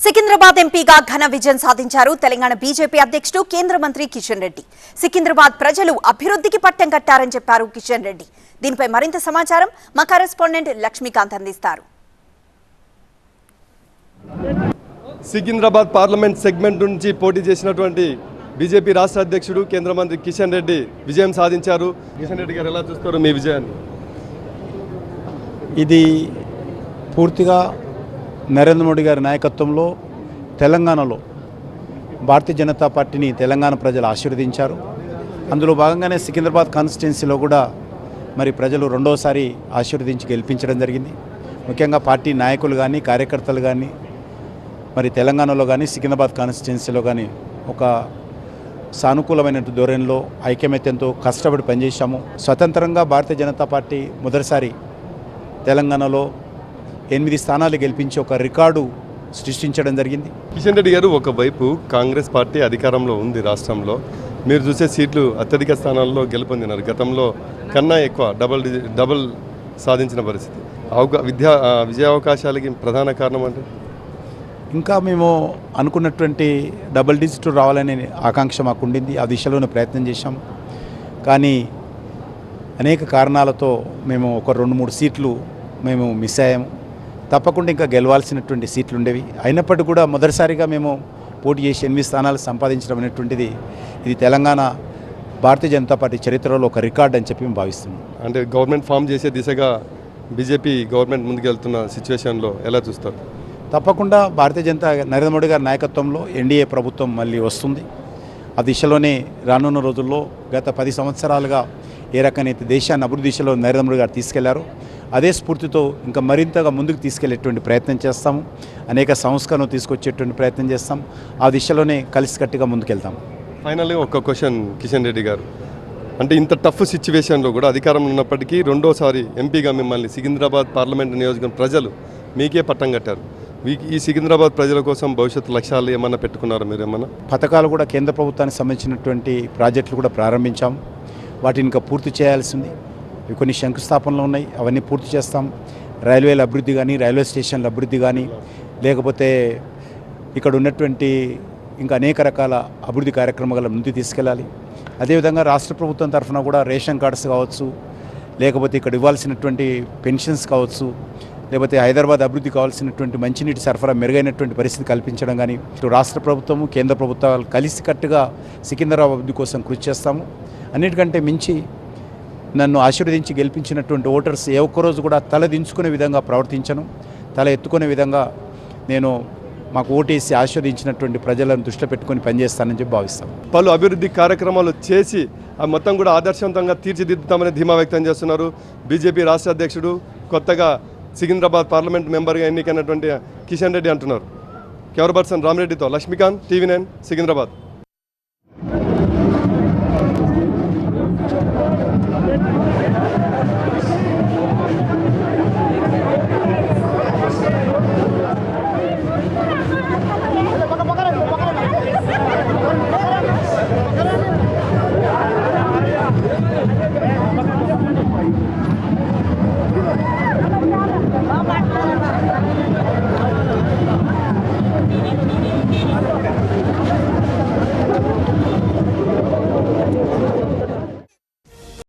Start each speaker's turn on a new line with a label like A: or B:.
A: సికింద్రాబాద్ ఎంపీగా ఘన విజయం సాధించారు తెలంగాణ బీజేపీ అధ్యక్షుడు కేంద్ర మంత్రి కిషన్ రెడ్డి. సికింద్రాబాద్ ప్రజలు అభివృద్ధికి పట్టం కట్టారని చెప్పారు కిషన్ రెడ్డి. దీనిపై మరింత సమాచారం మా కరెస్పాండెంట్ లక్ష్మీకాంత్ అందిస్తారు.
B: సికింద్రాబాద్ పార్లమెంట్ సెగ్మెంట్ నుంచి పోటీ చేసినటువంటి బీజేపీ రాష్ట్ర అధ్యక్షుడు కేంద్ర మంత్రి కిషన్ రెడ్డి విజయం సాధించారు. కిషన్ రెడ్డి గారు ఎలా చూస్తారు మీ విజయాన్ని?
C: ఇది పూర్తిగా నరేంద్ర మోడీ గారి నాయకత్వంలో తెలంగాణలో భారతీయ జనతా పార్టీని తెలంగాణ ప్రజలు ఆశీర్వదించారు. అందులో భాగంగానే సికింద్రాబాద్ కాన్స్టిట్యున్సీలో కూడా మరి ప్రజలు రెండోసారి ఆశీర్వదించి గెలిపించడం జరిగింది. ముఖ్యంగా పార్టీ నాయకులు కానీ కార్యకర్తలు కానీ మరి తెలంగాణలో కానీ సికింద్రాబాద్ కాన్స్టిట్యున్సీలో కానీ ఒక సానుకూలమైన ధోరణిలో ఐక్యమత్యంతో కష్టపడి పనిచేశాము. స్వతంత్రంగా భారతీయ జనతా పార్టీ మొదటిసారి తెలంగాణలో 8 స్థానాలు గెలిపించి ఒక రికార్డు సృష్టించడం జరిగింది.
B: కిషన్ రెడ్డి గారు, ఒకవైపు కాంగ్రెస్ పార్టీ అధికారంలో ఉంది రాష్ట్రంలో, మీరు చూసే సీట్లు అత్యధిక స్థానాల్లో గెలుపొందినారు. గతంలో కన్నా ఎక్కువ డబుల్ సాధించిన పరిస్థితి. విజయావకాశాలకి ప్రధాన కారణం అంటే
C: ఇంకా మేము అనుకున్నటువంటి డబుల్ డిజిట్ రావాలనే ఆకాంక్ష మాకు ఉండింది. ఆ దిశలోనే ప్రయత్నం చేశాం. కానీ అనేక కారణాలతో మేము ఒక 2-3 సీట్లు మేము మిస్ అయ్యాము. తప్పకుండా ఇంకా గెలవాల్సినటువంటి సీట్లు ఉండేవి. అయినప్పటికీ కూడా మొదటిసారిగా మేము పోటీ చేసి 8 స్థానాలు సంపాదించడం అనేటువంటిది ఇది తెలంగాణ భారతీయ జనతా పార్టీ చరిత్రలో ఒక రికార్డ్ అని చెప్పి మేము భావిస్తున్నాం.
B: అంటే గవర్నమెంట్ ఫామ్ చేసే దిశగా బీజేపీ గవర్నమెంట్ ముందుకెళ్తున్న సిచ్యువేషన్లో ఎలా చూస్తారు?
C: తప్పకుండా భారతీయ జనతా నరేంద్ర మోడీ గారి నాయకత్వంలో ఎన్డీఏ ప్రభుత్వం మళ్ళీ వస్తుంది. ఆ దిశలోనే రానున్న రోజుల్లో గత 10 సంవత్సరాలుగా ఏ రకమైతే దేశాన్ని అభివృద్ధి దిశలో నరేంద్ర మోడీ గారు తీసుకెళ్లారో అదే స్ఫూర్తితో ఇంకా మరింతగా ముందుకు తీసుకెళ్లేటువంటి ప్రయత్నం చేస్తాము. అనేక సంస్కరణలు తీసుకొచ్చేటువంటి ప్రయత్నం చేస్తాం. ఆ దిశలోనే కలిసికట్టుగా ముందుకెళ్తాం.
B: ఫైనల్గా ఒక క్వశ్చన్ కిషన్ రెడ్డి గారు, అంటే ఇంత టఫ్ సిచ్యువేషన్లో కూడా అధికారంలో ఉన్నప్పటికీ రెండోసారి ఎంపీగా మిమ్మల్ని సికింద్రాబాద్ పార్లమెంట్ నియోజకవర్గం ప్రజలు మీకే పట్టం కట్టారు. ఈ సికింద్రాబాద్ ప్రజల కోసం భవిష్యత్తు లక్ష్యాలు ఏమన్నా పెట్టుకున్నారా మీరు? ఏమన్నా
C: పథకాలు కూడా కేంద్ర ప్రభుత్వానికి సంబంధించినటువంటి ప్రాజెక్టులు కూడా ప్రారంభించాం. వాటిని ఇంకా పూర్తి చేయాల్సింది. కొన్ని శంకుస్థాపనలు ఉన్నాయి, అవన్నీ పూర్తి చేస్తాం. రైల్వేల అభివృద్ధి కానీ, రైల్వే స్టేషన్ల అభివృద్ధి కానీ, లేకపోతే ఇక్కడ ఉన్నటువంటి ఇంకా అనేక రకాల అభివృద్ధి కార్యక్రమాల ముందుకు తీసుకెళ్ళాలి. అదేవిధంగా రాష్ట్ర ప్రభుత్వం తరఫున కూడా రేషన్ కార్డ్స్ కావచ్చు, లేకపోతే ఇక్కడ ఇవ్వాల్సినటువంటి పెన్షన్స్ కావచ్చు, లేకపోతే హైదరాబాద్ అభివృద్ధి కావాల్సినటువంటి మంచినీటి సరఫరా మెరుగైనటువంటి పరిస్థితి కల్పించడం కానీ, ఇటు రాష్ట్ర ప్రభుత్వము కేంద్ర ప్రభుత్వాలు కలిసికట్టుగా సికింద్రాబాద్ అభివృద్ధి కోసం కృషి చేస్తాము. అన్నిటికంటే మించి నన్ను ఆశీర్వదించి గెలిపించినటువంటి ఓటర్స్ ఏ ఒక్కరోజు కూడా తల దించుకునే విధంగా ప్రవర్తించను. తల ఎత్తుకునే విధంగా నేను మాకు ఓటేసి ఆశీర్వదించినటువంటి ప్రజలను దృష్టిలో పెట్టుకొని పనిచేస్తానని చెప్పి భావిస్తాను.
B: పలు అభివృద్ధి కార్యక్రమాలు చేసి ఆ మొత్తం కూడా ఆదర్శవంతంగా తీర్చిదిద్దుతామని ధీమా వ్యక్తం చేస్తున్నారు బీజేపీ రాష్ట్ర అధ్యక్షుడు, కొత్తగా సికింద్రాబాద్ పార్లమెంట్ మెంబర్గా ఎన్నికైనటువంటి కిషన్ రెడ్డి అంటున్నారు. కెమెరా పర్సన్ రామరెడ్డితో లక్ష్మీకాంత్, TV9 సికింద్రాబాద్.